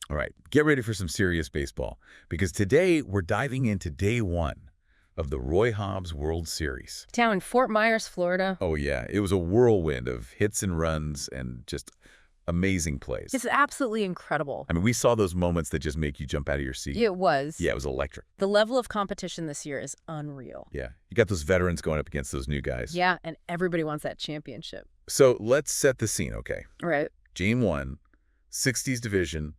All right, get ready for some serious baseball, because today we're diving into day one of the Roy Hobbs World Series. Down in Fort Myers, Florida. Oh yeah, it was a whirlwind of hits and runs and just amazing plays. It's absolutely incredible. I mean, we saw those moments that just make you jump out of your seat. It was. Yeah, it was electric. The level of competition this year is unreal. Yeah, you got those veterans going up against those new guys. Yeah, and everybody wants that championship. So let's set the scene, okay? Right. Game 1, 60s division,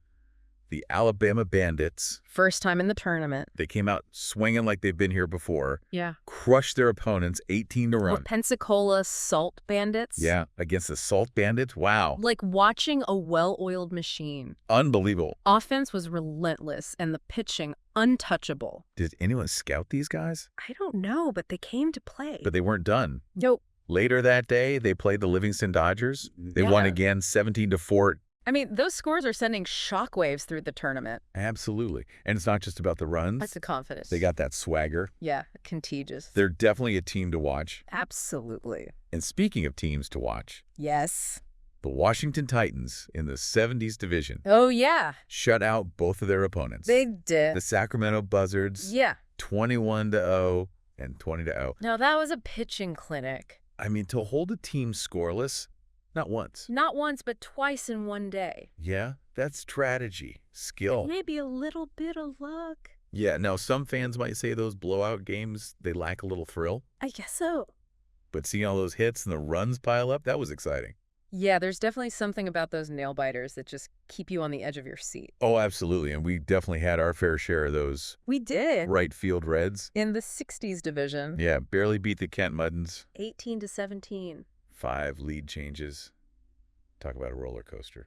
the Alabama Bandits. First time in the tournament. They came out swinging like they've been here before. Yeah. Crushed their opponents 18 to run. Pensacola Salt Bandits. Yeah, against the Salt Bandits. Wow. Like watching a well-oiled machine. Unbelievable. Offense was relentless and the pitching untouchable. Did anyone scout these guys? I don't know, but they came to play. But they weren't done. Nope. Later that day, they played the Livingston Dodgers. They won again 17-4. I mean, those scores are sending shockwaves through the tournament. Absolutely. And it's not just about the runs. That's the confidence. They got that swagger. Yeah, contagious. They're definitely a team to watch. Absolutely. And speaking of teams to watch, Yes. the Washington Titans in the 70s division Oh, yeah. shut out both of their opponents. They did. The Sacramento Buzzards, Yeah. 21-0 and 20-0. No, that was a pitching clinic. I mean, to hold a team scoreless, not once. Not once, but twice in one day. Yeah, that's strategy, skill. Maybe a little bit of luck. Yeah, now some fans might say those blowout games, they lack a little thrill. I guess so. But seeing all those hits and the runs pile up, that was exciting. Yeah, there's definitely something about those nail biters that just keep you on the edge of your seat. Oh, absolutely. And we definitely had our fair share of those We did. right field Reds. In the 60s division. Yeah, barely beat the Kent Muddins. 18-17. 5 lead changes. Talk about a roller coaster.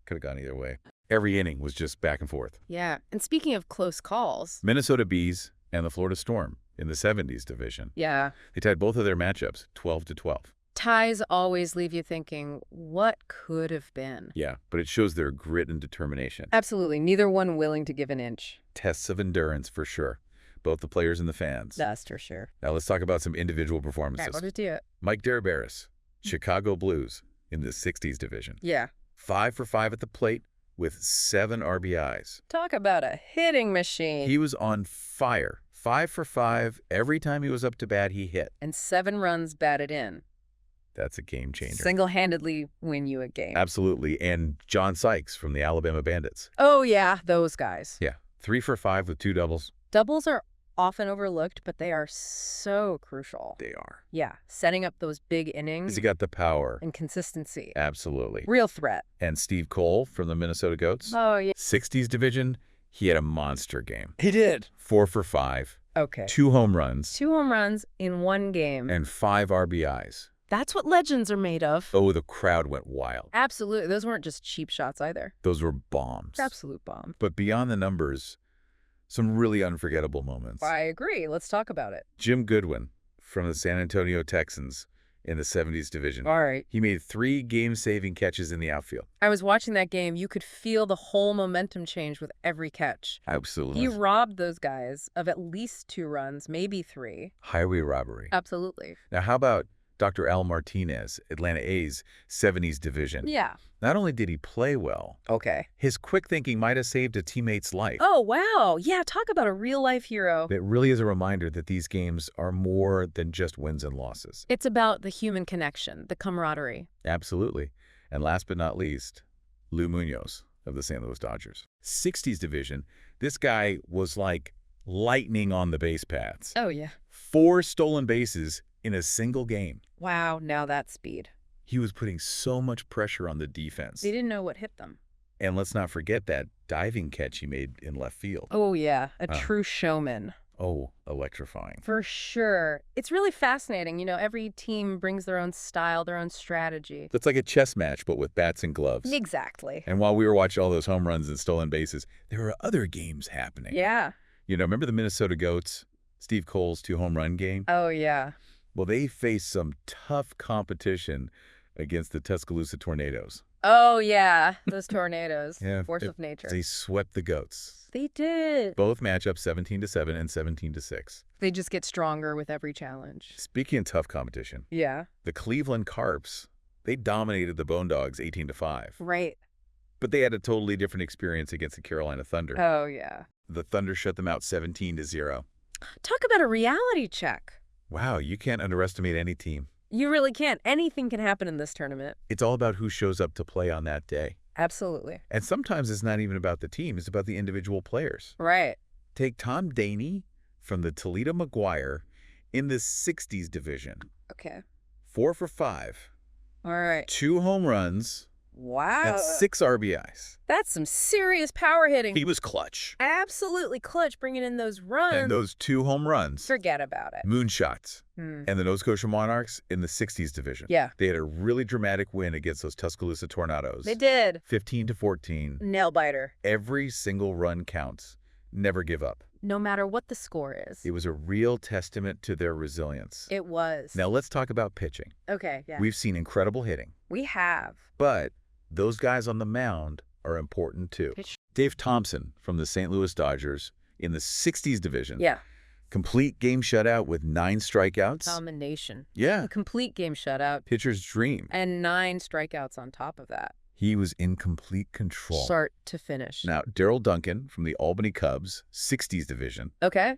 Could have gone either way. Every inning was just back and forth. Yeah, and speaking of close calls. Minnesota Bees and the Florida Storm in the 70s division. Yeah. They tied both of their matchups 12-12. Ties always leave you thinking, what could have been? Yeah, but it shows their grit and determination. Absolutely. Neither one willing to give an inch. Tests of endurance for sure. Both the players and the fans. That's for sure. Now let's talk about some individual performances. Right, what do it? Mike Darabaris, Chicago Blues in the 60s division. Yeah. 5 for 5 at the plate with 7 RBIs. Talk about a hitting machine. He was on fire. 5 for 5. Every time he was up to bat, he hit. And 7 runs batted in. That's a game changer. Single-handedly win you a game. Absolutely. And John Sykes from the Alabama Bandits. Oh, yeah, those guys. Yeah. 3 for 5 with 2 doubles. Doubles are often overlooked, but they are so crucial. They are. Yeah, setting up those big innings. Because he got the power. And consistency. Absolutely. Real threat. And Steve Cole from the Minnesota Goats. Oh, yeah. 60s division, he had a monster game. He did. 4 for 5. Okay. 2 home runs. 2 home runs in one game. And 5 RBIs. That's what legends are made of. Oh, the crowd went wild. Absolutely. Those weren't just cheap shots either. Those were bombs. Absolute bombs. But beyond the numbers, some really unforgettable moments. I agree. Let's talk about it. Jim Goodwin from the San Antonio Texans in the 70s division. All right. He made 3 game-saving catches in the outfield. I was watching that game. You could feel the whole momentum change with every catch. Absolutely. He robbed those guys of at least 2 runs, maybe 3. Highway robbery. Absolutely. Now, how about Dr. Al Martinez, Atlanta A's 70s division? Yeah. Not only did he play well, Okay. his quick thinking might have saved a teammate's life. Oh, wow. Yeah, talk about a real-life hero. It really is a reminder that these games are more than just wins and losses. It's about the human connection, the camaraderie. Absolutely. And last but not least, Lou Munoz of the St. Louis Dodgers. 60s division, this guy was like lightning on the base paths. Oh, yeah. 4 stolen bases in a single game. Wow, now that's speed. He was putting so much pressure on the defense. They didn't know what hit them. And let's not forget that diving catch he made in left field. Oh, yeah. A true showman. Oh, electrifying. For sure. It's really fascinating. You know, every team brings their own style, their own strategy. It's like a chess match, but with bats and gloves. Exactly. And while we were watching all those home runs and stolen bases, there were other games happening. Yeah. You know, remember the Minnesota Goats, Steve Cole's 2 home run game? Oh, yeah. Well, they faced some tough competition against the Tuscaloosa Tornadoes. Oh, yeah. Those tornadoes. Yeah, Force of nature. They swept the Goats. They did. Both matchups 17-7 and 17-6. They just get stronger with every challenge. Speaking of tough competition, Yeah. the Cleveland Carps, they dominated the Bonedogs 18-5. Right. But they had a totally different experience against the Carolina Thunder. Oh, yeah. The Thunder shut them out 17-0. Talk about a reality check. Wow, you can't underestimate any team. You really can't. Anything can happen in this tournament. It's all about who shows up to play on that day. Absolutely. And sometimes it's not even about the team. It's about the individual players. Right. Take Tom Daney from the Toledo Maguire in the 60s division. Okay. 4 for 5. All right. 2 home runs. Wow. And 6 RBIs. That's some serious power hitting. He was clutch. Absolutely clutch, bringing in those runs. And those 2 home runs. Forget about it. Moonshots. And the Nova Scotia Monarchs in the 60s division. Yeah. They had a really dramatic win against those Tuscaloosa Tornadoes. They did. 15-14. Nail biter. Every single run counts. Never give up. No matter what the score is. It was a real testament to their resilience. It was. Now let's talk about pitching. Okay, yeah. We've seen incredible hitting. We have. But those guys on the mound are important too. Pitch. Dave Thompson from the St. Louis Dodgers in the 60s division. Yeah. Complete game shutout with 9 strikeouts. Domination. Yeah. A complete game shutout. Pitcher's dream. And 9 strikeouts on top of that. He was in complete control. Start to finish. Now, Darryl Duncan from the Albany Cubs, 60s division. Okay.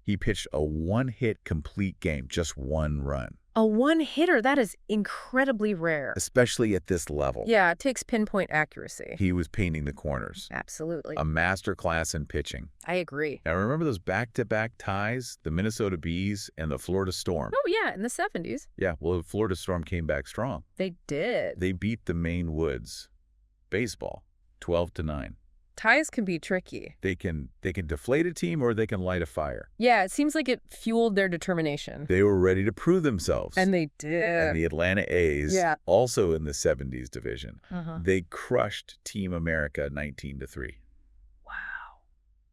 He pitched a 1-hit complete game, just 1 run. A one-hitter, that is incredibly rare. Especially at this level. Yeah, it takes pinpoint accuracy. He was painting the corners. Absolutely. A master class in pitching. I agree. Now, remember those back-to-back ties? The Minnesota Bees and the Florida Storm. Oh, yeah, in the 70s. Yeah, well, the Florida Storm came back strong. They did. They beat the Maine Woods baseball 12-9. Ties can be tricky. They can deflate a team or they can light a fire. Yeah, it seems like it fueled their determination. They were ready to prove themselves. And they did. And the Atlanta A's, Yeah. also in the 70s division, Uh-huh. they crushed Team America 19-3. Wow.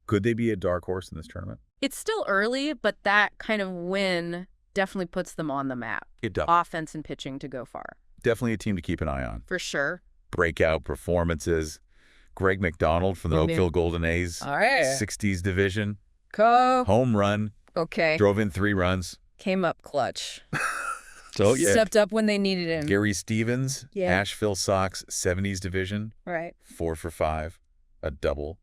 Could they be a dark horse in this tournament? It's still early, but that kind of win definitely puts them on the map. It does. Offense and pitching to go far. Definitely a team to keep an eye on. For sure. Breakout performances. Greg McDonald from the Oh, man. Oakville Golden A's, All right. 60s division. Go. Home run. Okay. Drove in 3 runs. Came up clutch. So, yeah. Stepped up when they needed him. Gary Stevens, Yeah. Asheville Sox, 70s division. Right. 4 for 5, a double,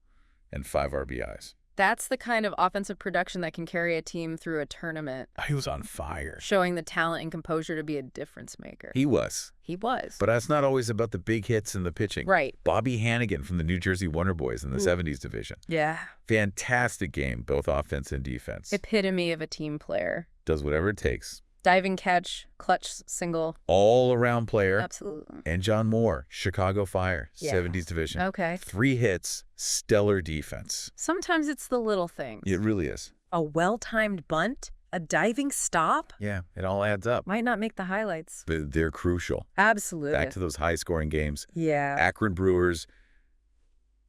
and 5 RBIs. That's the kind of offensive production that can carry a team through a tournament, He was on fire. showing the talent and composure to be a difference maker. He was. He was. But that's not always about the big hits and the pitching. Right. Bobby Hannigan from the New Jersey Wonder Boys in the 70s division. Yeah. Fantastic game, both offense and defense. Epitome of a team player. Does whatever it takes. Diving catch, clutch single. All-around player. Absolutely. And John Moore, Chicago Fire, Yeah. 70s division. Okay. 3 hits, stellar defense. Sometimes it's the little things. It really is. A well-timed bunt, a diving stop, Yeah, it all adds up. might not make the highlights. But they're crucial. Absolutely. Back to those high-scoring games. Yeah. Akron Brewers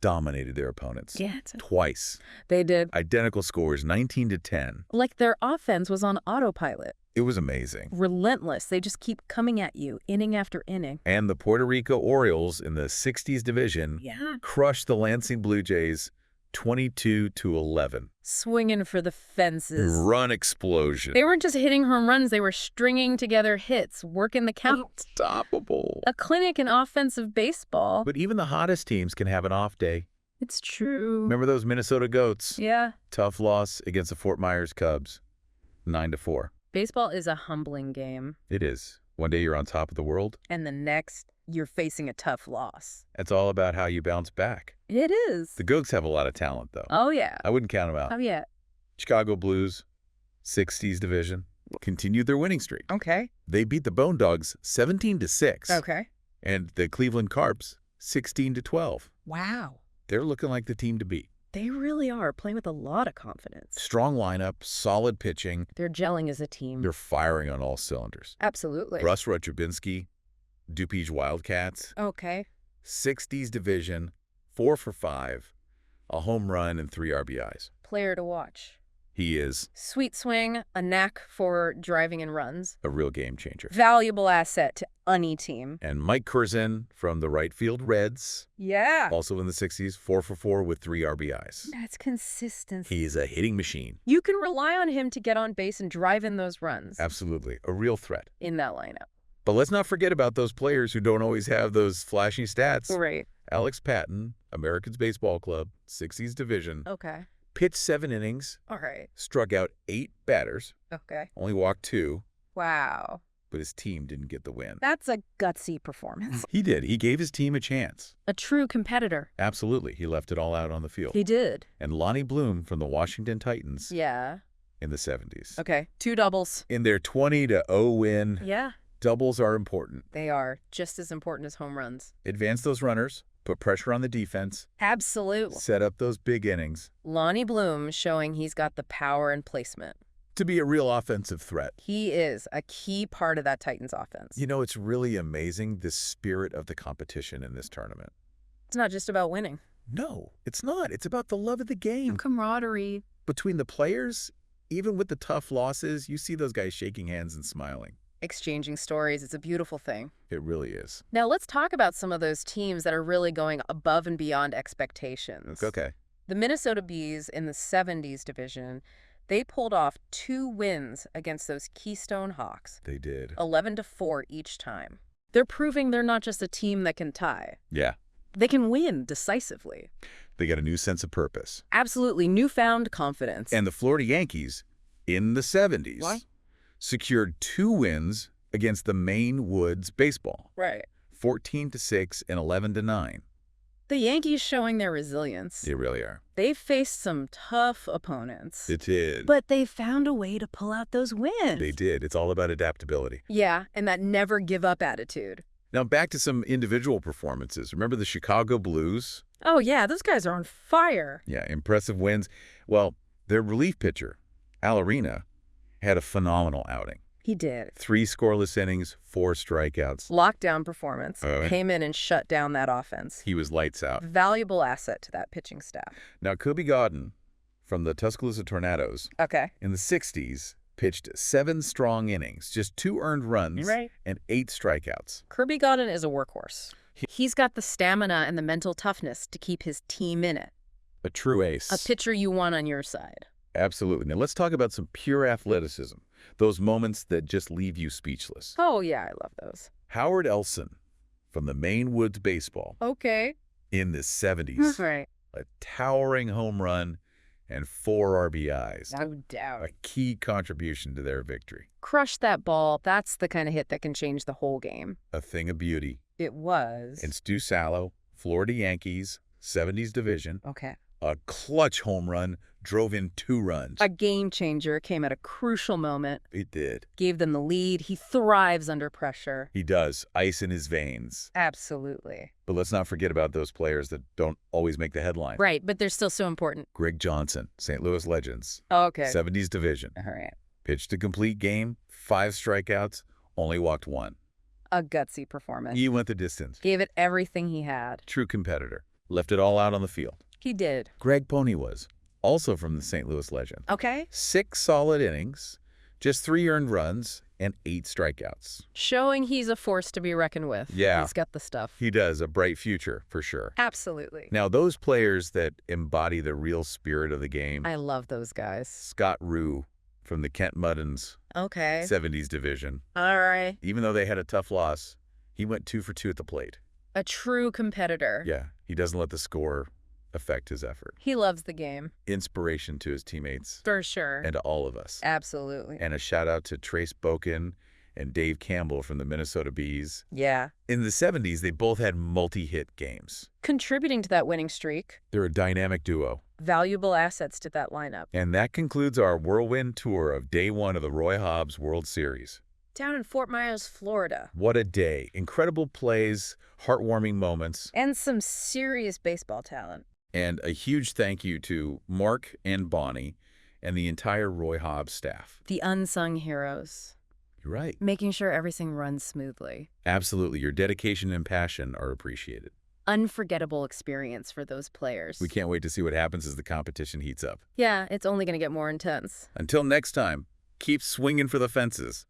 dominated their opponents. Yeah, Twice. they did. Identical scores, 19-10. Like their offense was on autopilot. It was amazing. Relentless. They just keep coming at you, inning after inning. And the Puerto Rico Orioles in the 60s division Yeah. crushed the Lansing Blue Jays 22-11. Swinging for the fences. Run explosion. They weren't just hitting home runs, they were stringing together hits, working the count. Unstoppable. A clinic in offensive baseball. But even the hottest teams can have an off day. It's true. Remember those Minnesota Goats? Yeah. Tough loss against the Fort Myers Cubs, 9-4. Baseball is a humbling game. It is. One day you're on top of the world. And the next, you're facing a tough loss. It's all about how you bounce back. It is. The Goats have a lot of talent, though. Oh, yeah. I wouldn't count them out. Oh, yeah. Chicago Blues, 60s division, continued their winning streak. Okay. They beat the Bonedogs 17-6. Okay. And the Cleveland Carps 16-12. Wow. They're looking like the team to beat. They really are playing with a lot of confidence. Strong lineup, solid pitching. They're gelling as a team. They're firing on all cylinders. Absolutely. Russ Rutschabinski, DuPage Wildcats, Okay. 60s division, 4 for 5, a home run and 3 RBIs. Player to watch. He is Sweet swing, a knack for driving in runs. a real game changer. Valuable asset to any team. And Mike Curzon from the right field Reds, Yeah. also in the 60s, 4 for 4 with 3 RBIs. That's consistency. He's a hitting machine. You can rely on him to get on base and drive in those runs Absolutely. A real threat. in that lineup. But let's not forget about those players who don't always have those flashy stats. Right. Alex Patton, Americans Baseball Club, 60s division, Okay. pitched 7 innings, All right. struck out 8 batters, Okay. only walked 2, Wow. but his team didn't get the win. That's a gutsy performance. He did. He gave his team a chance. A true competitor. Absolutely. He left it all out on the field. He did. And Lonnie Bloom from the Washington Titans Yeah. in the 70s. Okay. 2 doubles. In their 20-0 win, Yeah. doubles are important. They are just as important as home runs. Advance those runners, put pressure on the defense, Absolutely. set up those big innings Lonnie Bloom showing he's got the power and placement. to be a real offensive threat. He is a key part of that Titans offense. You know, it's really amazing, the spirit of the competition in this tournament. It's not just about winning. No, it's not. It's about the love of the game. Camaraderie. Between the players, even with the tough losses, you see those guys shaking hands and smiling. Exchanging stories. It's a beautiful thing. It really is. Now let's talk about some of those teams that are really going above and beyond expectations. Okay. The Minnesota Bees in the 70s division, they pulled off 2 wins against those Keystone Hawks, They did. 11-4 each time. They're proving they're not just a team that can tie. Yeah. They can win decisively. They got a new sense of purpose. Absolutely newfound confidence. And the Florida Yankees, in the 70s, What? secured 2 wins against the Maine Woods baseball, Right. 14-6 and 11-9. The Yankees showing their resilience. They really are. They've faced some tough opponents. It did. But they found a way to pull out those wins. They did. It's all about adaptability. Yeah, and that never give up attitude. Now back to some individual performances. Remember the Chicago Blues? Oh yeah, those guys are on fire. Yeah, impressive wins. Well, their relief pitcher, Al Arena, had a phenomenal outing. He did. 3 scoreless innings, 4 strikeouts. Lockdown performance. Oh, yeah. Came in and shut down that offense. He was lights out. Valuable asset to that pitching staff. Now, Kobe Godden from the Tuscaloosa Tornadoes Okay. in the 60s pitched 7 strong innings, just 2 earned runs, Right. and 8 strikeouts. Kirby Godden is a workhorse. He's got the stamina and the mental toughness to keep his team in it. A true ace. A pitcher you want on your side. Absolutely. Now, let's talk about some pure athleticism, those moments that just leave you speechless. Oh yeah, I love those. Howard Elson from the Maine Woods baseball Okay. in the 70s. Right. A towering home run and 4 RBIs. No doubt. A key contribution to their victory. Crush that ball. That's the kind of hit that can change the whole game. A thing of beauty. It was. And Stu Sallow, Florida Yankees, 70s division. Okay. A clutch home run, drove in 2 runs. A game changer, came at a crucial moment, It did. gave them the lead. He thrives under pressure. He does. Ice in his veins. Absolutely. But let's not forget about those players that don't always make the headline. Right, but they're still so important. Greg Johnson, St. Louis Legends. Okay. 70s division. All right. Pitched a complete game, 5 strikeouts, only walked 1. A gutsy performance. He went the distance. Gave it everything he had. True competitor. Left it all out on the field. He did. Greg Pony was, also from the St. Louis Legend. Okay. 6 solid innings, just 3 earned runs, and 8 strikeouts. Showing he's a force to be reckoned with. Yeah. He's got the stuff. He does. A bright future, for sure. Absolutely. Now, those players that embody the real spirit of the game, I love those guys. Scott Rue from the Kent Muddins Okay. 70s division. All right. Even though they had a tough loss, he went 2 for 2 at the plate. A true competitor. Yeah, he doesn't let the score affect his effort. He loves the game. Inspiration to his teammates For sure. and to all of us. Absolutely. And a shout out to Trace Boken and Dave Campbell from the Minnesota Bees. Yeah. In the 70s, they both had multi-hit games. Contributing to that winning streak. They're a dynamic duo. Valuable assets to that lineup. And that concludes our whirlwind tour of Day 1 of the Roy Hobbs World Series. Down in Fort Myers, Florida. What a day. Incredible plays, heartwarming moments, And some serious baseball talent. and a huge thank you to Mark and Bonnie and the entire Roy Hobbs staff. The unsung heroes. You're right. Making sure everything runs smoothly. Absolutely. Your dedication and passion are appreciated. Unforgettable experience for those players. We can't wait to see what happens as the competition heats up. Yeah, it's only going to get more intense. Until next time, keep swinging for the fences.